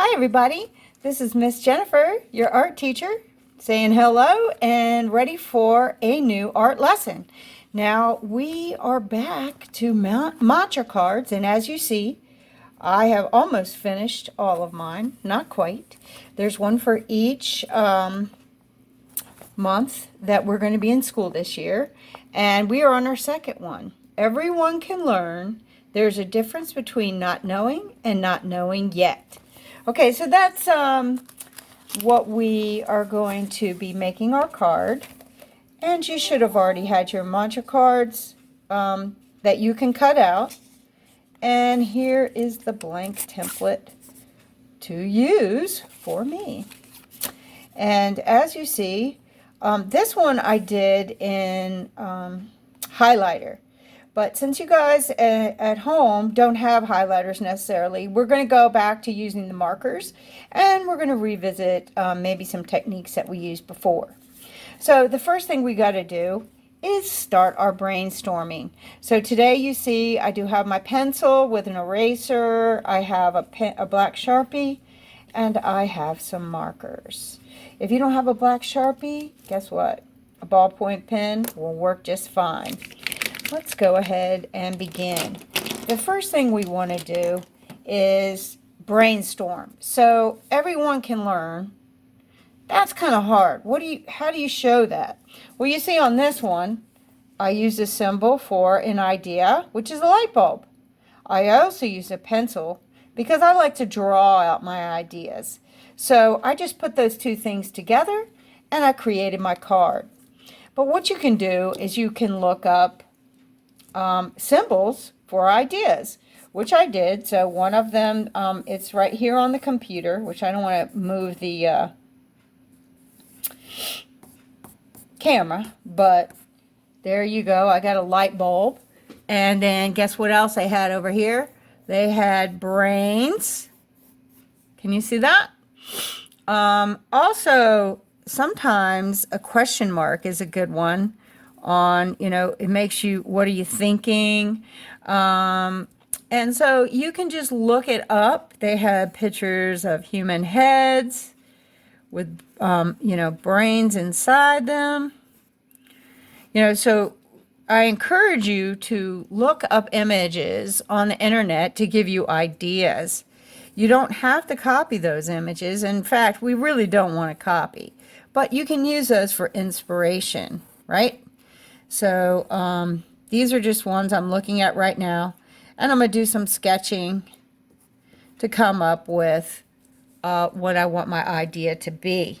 Hi everybody, this is Miss Jennifer, your art teacher, saying hello and ready for a new art lesson. Now we are back to mantra cards, and as you see, I have almost finished all of mine, not quite. There's one for each month that we're going to be in school this year, and we are on our second one. Everyone can learn. There's a difference between not knowing and not knowing yet. Okay, so that's what we are going to be making our card. And you should have already had your mantra cards that you can cut out. And here is the blank template to use for me. And as you see, this one I did in highlighter. But since you guys at home don't have highlighters necessarily, we're going to go back to using the markers, and we're going to revisit maybe some techniques that we used before. So the first thing we got to do is start our brainstorming. So today you see I do have my pencil with an eraser, I have a black Sharpie, and I have some markers. If you don't have a black Sharpie, guess what? A ballpoint pen will work just fine. Let's go ahead and begin. The first thing we want to do is brainstorm. So everyone can learn. That's kind of hard. How do you show that? Well, you see on this one, I use a symbol for an idea, which is a light bulb. I also use a pencil because I like to draw out my ideas. So I just put those two things together and I created my card. But what you can do is you can look up symbols for ideas, which I did. So one of them, it's right here on the computer, which I don't want to move the camera, but there you go. I got a light bulb. And then guess what else they had over here? They had brains. Can you see that? Also, sometimes a question mark is a good one. It makes you, what are you thinking? And so you can just look it up. They had pictures of human heads with, brains inside them. So I encourage you to look up images on the internet to give you ideas. You don't have to copy those images. In fact, we really don't want to copy, but you can use those for inspiration, right? So these are just ones I'm looking at right now, and I'm going to do some sketching to come up with what I want my idea to be.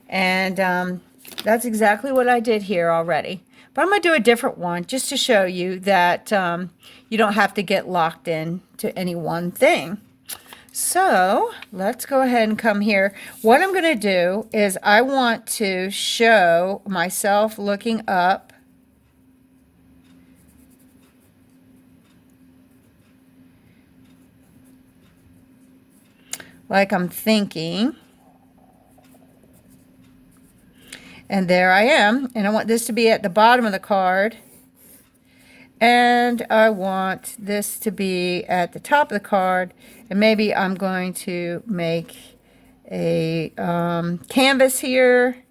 And that's exactly what I did here already. But I'm going to do a different one just to show you that you don't have to get locked in to any one thing. So let's go ahead and come here. What I'm going to do is I want to show myself looking up like I'm thinking. And there I am. And I want this to be at the bottom of the card. And I want this to be at the top of the card. And maybe I'm going to make a canvas here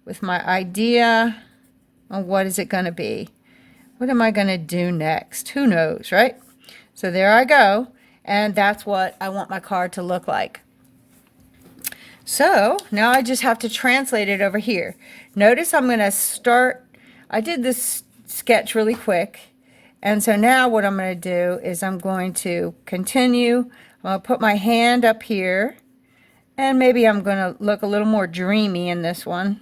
with my idea on what is it going to be. What am I going to do next? Who knows, right? So there I go. And that's what I want my card to look like. So now I just have to translate it over here. Notice I'm going to start. I did this sketch really quick. And so now what I'm going to do is I'm going to continue. I'm going to put my hand up here. And maybe I'm going to look a little more dreamy in this one.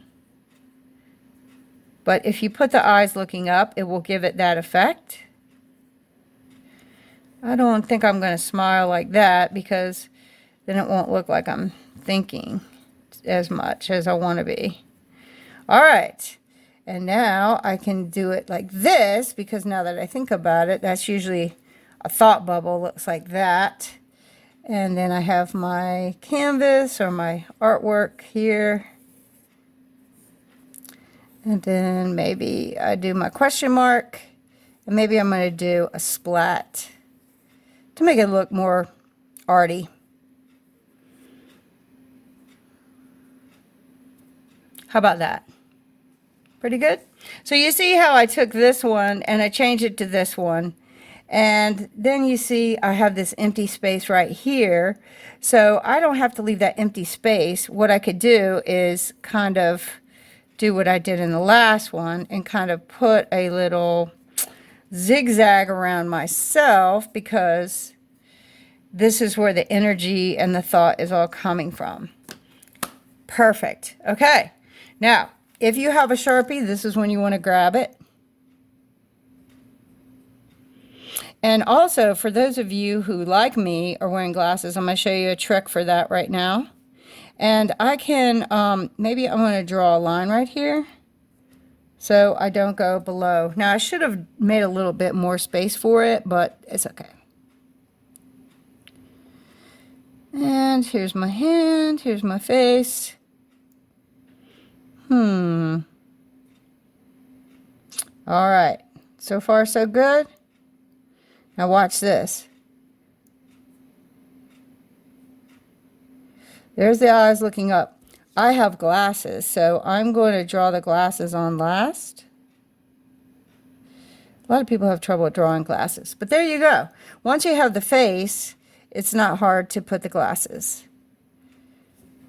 But if you put the eyes looking up, it will give it that effect. I don't think I'm going to smile like that because then it won't look like I'm thinking as much as I want to be. All right. And now I can do it like this because now that I think about it, that's usually a thought bubble, looks like that. And then I have my canvas or my artwork here. And then maybe I do my question mark. And maybe I'm going to do a splat to make it look more arty. How about that? Pretty good? So you see how I took this one and I changed it to this one. And then you see I have this empty space right here. So I don't have to leave that empty space. What I could do is kind of do what I did in the last one and kind of put a little zigzag around myself, because this is where the energy and the thought is all coming from. Perfect. Okay. Now, if you have a Sharpie, this is when you want to grab it. And also, for those of you who, like me, are wearing glasses, I'm going to show you a trick for that right now. And I can, maybe I'm going to draw a line right here so I don't go below. Now, I should have made a little bit more space for it, but it's okay. And here's my hand, here's my face. All right, so far so good. Now watch this. There's the eyes looking up. I have glasses, so I'm going to draw the glasses on last. A lot of people have trouble drawing glasses, but there you go. Once you have the face, it's not hard to put the glasses.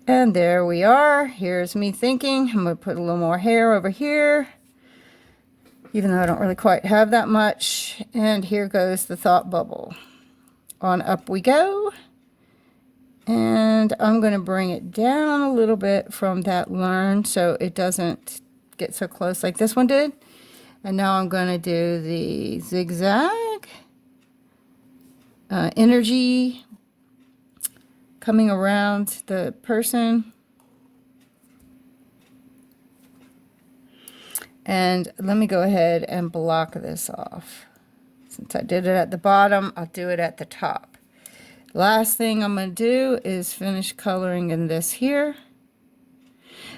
And there we are. Here's me thinking. I'm going to put a little more hair over here, even though I don't really quite have that much. And here goes the thought bubble. On up we go. And I'm going to bring it down a little bit from that learn so it doesn't get so close like this one did. And now I'm going to do the zigzag. Energy coming around the person. And let me go ahead and block this off. Since I did it at the bottom, I'll do it at the top. Last thing I'm going to do is finish coloring in this here.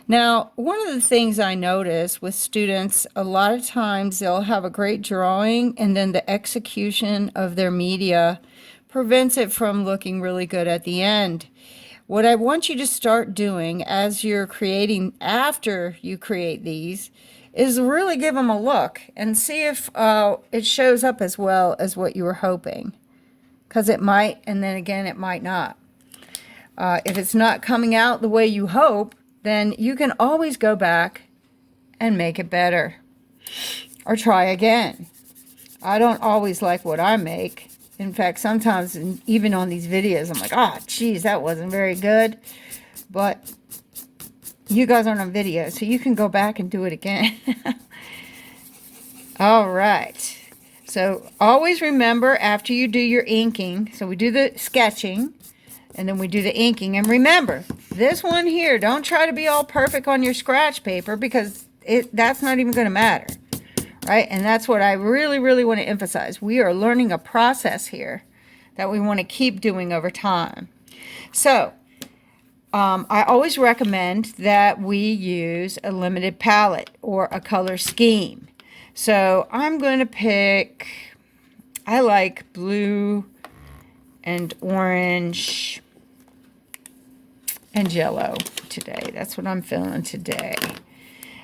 Now, one of the things I notice with students, a lot of times they'll have a great drawing and then the execution of their media prevents it from looking really good at the end. What I want you to start doing as you're creating, after you create these, is really give them a look and see if it shows up as well as what you were hoping. Because it might, and then again, it might not. If it's not coming out the way you hope, then you can always go back and make it better. Or try again. I don't always like what I make. In fact, sometimes, even on these videos, I'm like, oh, geez, that wasn't very good. But you guys aren't on video, so you can go back and do it again. All right. So always remember, after you do your inking, so we do the sketching, and then we do the inking. And remember, this one here, don't try to be all perfect on your scratch paper, because that's not even going to matter, right? And that's what I really, really want to emphasize. We are learning a process here that we want to keep doing over time. So I always recommend that we use a limited palette or a color scheme. So I'm going to pick, I like blue and orange and yellow today. That's what I'm feeling today.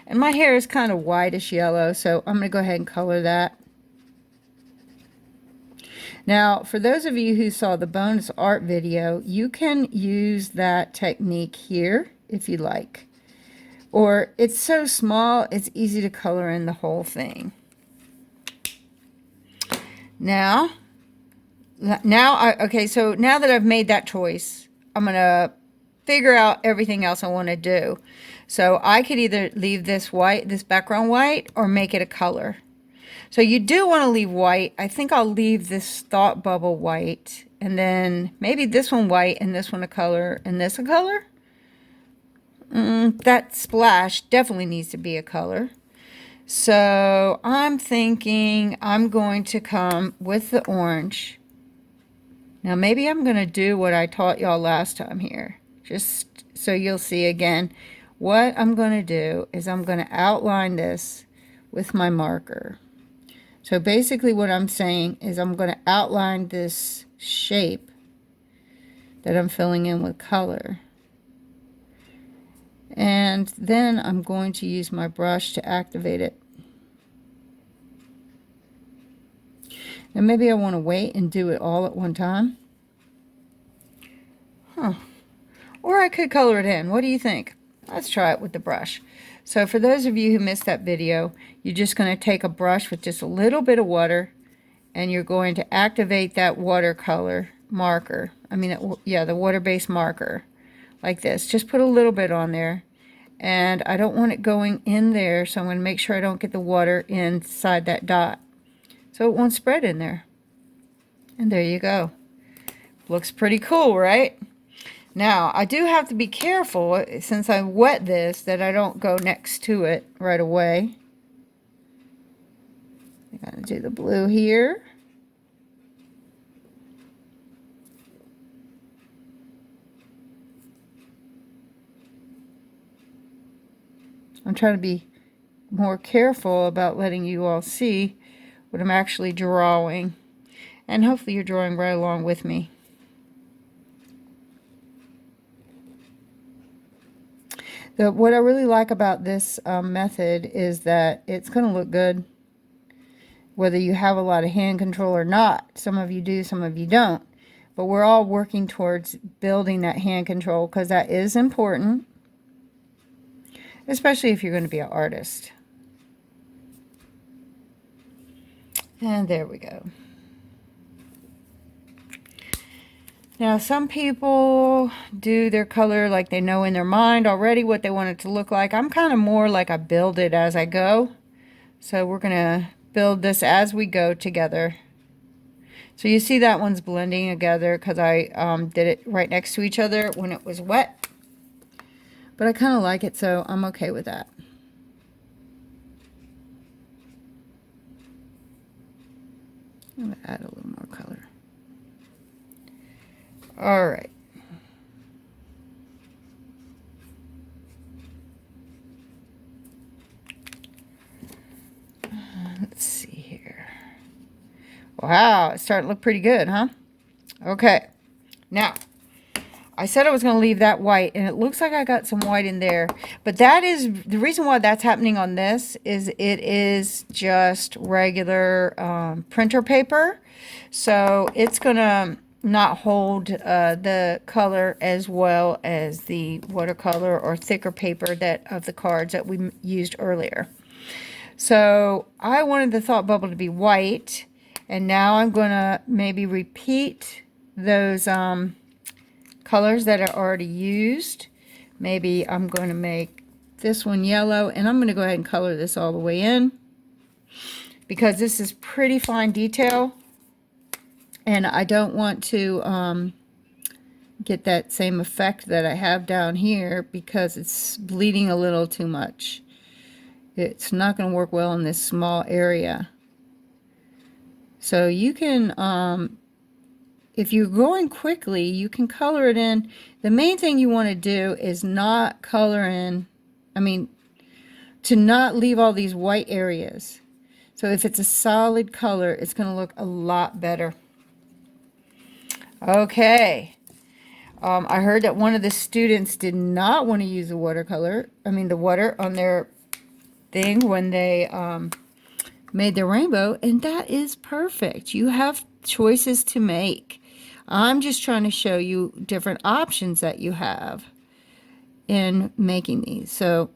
And my hair is kind of whitish yellow, so I'm going to go ahead and color that. Now, for those of you who saw the bonus art video, you can use that technique here if you like. Or it's so small, it's easy to color in the whole thing. Now okay, so now that I've made that choice, I'm going to figure out everything else I want to do. So I could either leave this white, this background white, or make it a color. So you do want to leave white. I think I'll leave this thought bubble white, and then maybe this one white, and this one a color, and this a color. That splash definitely needs to be a color. So I'm thinking I'm going to come with the orange. Now maybe I'm going to do what I taught y'all last time here, just so you'll see again. What I'm going to do is I'm going to outline this with my marker. So basically what I'm saying is I'm going to outline this shape that I'm filling in with color. And then I'm going to use my brush to activate it. And maybe I want to wait and do it all at one time. Or I could color it in. What do you think? Let's try it with the brush. So for those of you who missed that video, you're just going to take a brush with just a little bit of water, and you're going to activate that watercolor marker. The water-based marker, like this. Just put a little bit on there. And I don't want it going in there, so I'm going to make sure I don't get the water inside that dot, so it won't spread in there. And there you go. Looks pretty cool, right? Now, I do have to be careful, since I wet this, that I don't go next to it right away. I'm going to do the blue here. I'm trying to be more careful about letting you all see what I'm actually drawing. And hopefully you're drawing right along with me. What I really like about this method is that it's going to look good whether you have a lot of hand control or not. Some of you do, some of you don't. But we're all working towards building that hand control, because that is important, especially if you're going to be an artist. And there we go. Now, some people do their color like they know in their mind already what they want it to look like. I'm kind of more like I build it as I go. So we're going to build this as we go together. So you see that one's blending together because I did it right next to each other when it was wet. But I kind of like it, so I'm okay with that. I'm going to add a little more color. All right. Let's see here. Wow, it's starting to look pretty good, huh? Okay. Now, I said I was going to leave that white, and it looks like I got some white in there. But that is, the reason why that's happening on this is it is just regular printer paper. So it's going to not hold the color as well as the watercolor or thicker paper of the cards that we used earlier. So I wanted the thought bubble to be white, and now I'm going to maybe repeat those colors that are already used. Maybe I'm going to make this one yellow, and I'm going to go ahead and color this all the way in, because this is pretty fine detail. And I don't want to get that same effect that I have down here, because it's bleeding a little too much. It's not going to work well in this small area. So you can, if you're going quickly, you can color it in. The main thing you want to do is not color in, to not leave all these white areas. So if it's a solid color, it's going to look a lot better. Okay, I heard that one of the students did not want to use the watercolor, the water on their thing when they made their rainbow, and that is perfect. You have choices to make. I'm just trying to show you different options that you have in making these. So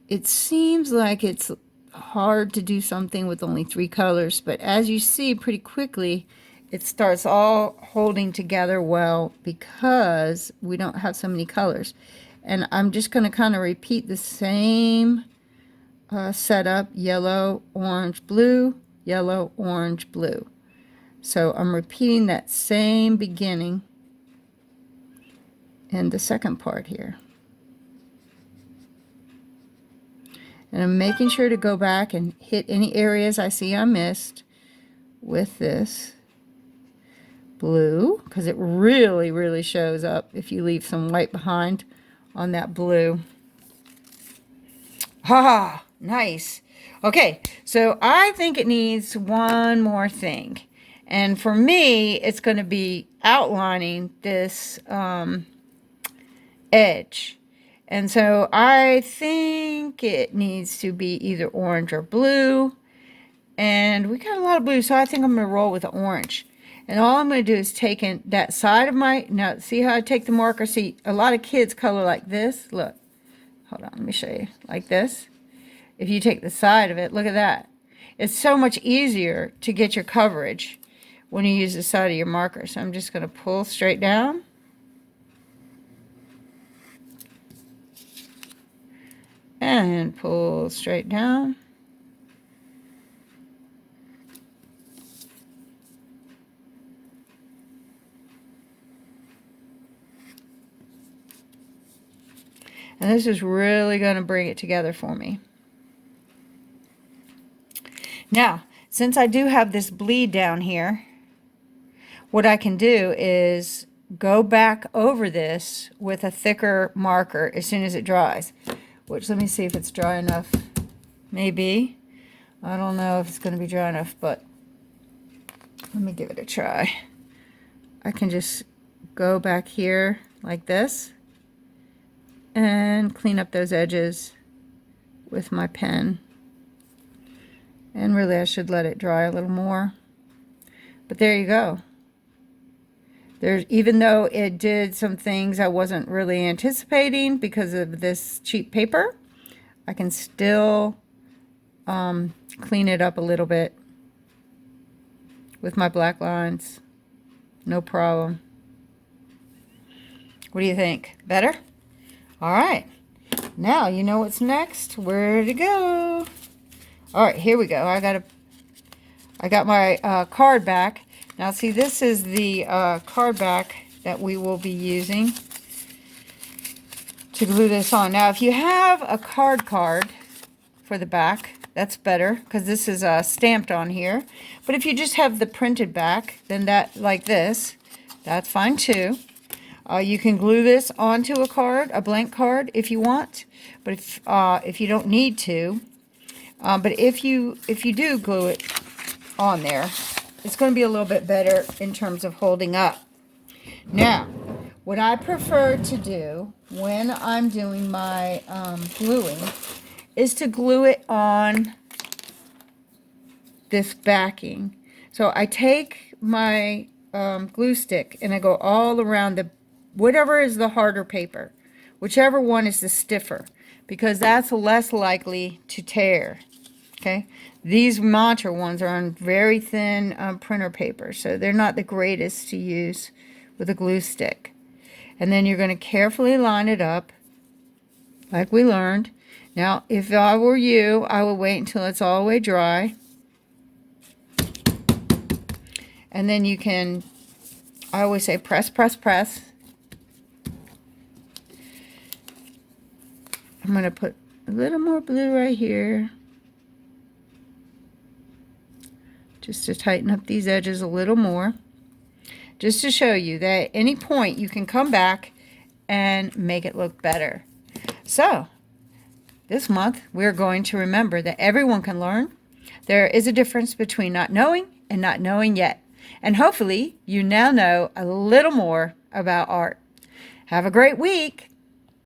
it seems like it's hard to do something with only 3 colors, but as you see pretty quickly, it starts all holding together well because we don't have so many colors. And I'm just going to kind of repeat the same setup: yellow, orange, blue, yellow, orange, blue. So I'm repeating that same beginning in the second part here. And I'm making sure to go back and hit any areas I see I missed with this blue, because it really, really shows up if you leave some white behind on that blue. Ha! Nice. Okay, so I think it needs one more thing. And for me, it's going to be outlining this edge. And so I think it needs to be either orange or blue. And we got a lot of blue, so I think I'm going to roll with the orange. And all I'm going to do is take in that side of my, now see how I take the marker? See, a lot of kids color like this. Look, hold on, let me show you. Like this. If you take the side of it, look at that. It's so much easier to get your coverage when you use the side of your marker. So I'm just going to pull straight down. And pull straight down. And this is really going to bring it together for me. Now, since I do have this bleed down here, what I can do is go back over this with a thicker marker as soon as it dries. Which, let me see if it's dry enough. Maybe. I don't know if it's going to be dry enough, but let me give it a try. I can just go back here like this and clean up those edges with my pen. And really I should let it dry a little more. But there you go. There's, even though it did some things I wasn't really anticipating because of this cheap paper, I can still clean it up a little bit with my black lines. No problem. What do you think? Better? All right. Now you know what's next. Where to go? All right, here we go. I got my card back. Now see, this is the card back that we will be using to glue this on. Now if you have a card for the back, that's better because this is stamped on here. But if you just have the printed back, then that, like this, that's fine too. You can glue this onto a card, a blank card, if you want. But if you don't need to, but if you do glue it on there, it's going to be a little bit better in terms of holding up. Now, what I prefer to do when I'm doing my gluing is to glue it on this backing. So I take my glue stick and I go all around the whatever is the harder paper, whichever one is the stiffer, because that's less likely to tear. Okay, these Mantra ones are on very thin printer paper, so they're not the greatest to use with a glue stick. And then you're going to carefully line it up like we learned. Now, if I were you, I would wait until it's all the way dry. And then you can, I always say press, press, press. I'm going to put a little more blue right here, just to tighten up these edges a little more, just to show you that at any point you can come back and make it look better. So this month we're going to remember that everyone can learn. There is a difference between not knowing and not knowing yet. And hopefully you now know a little more about art. Have a great week.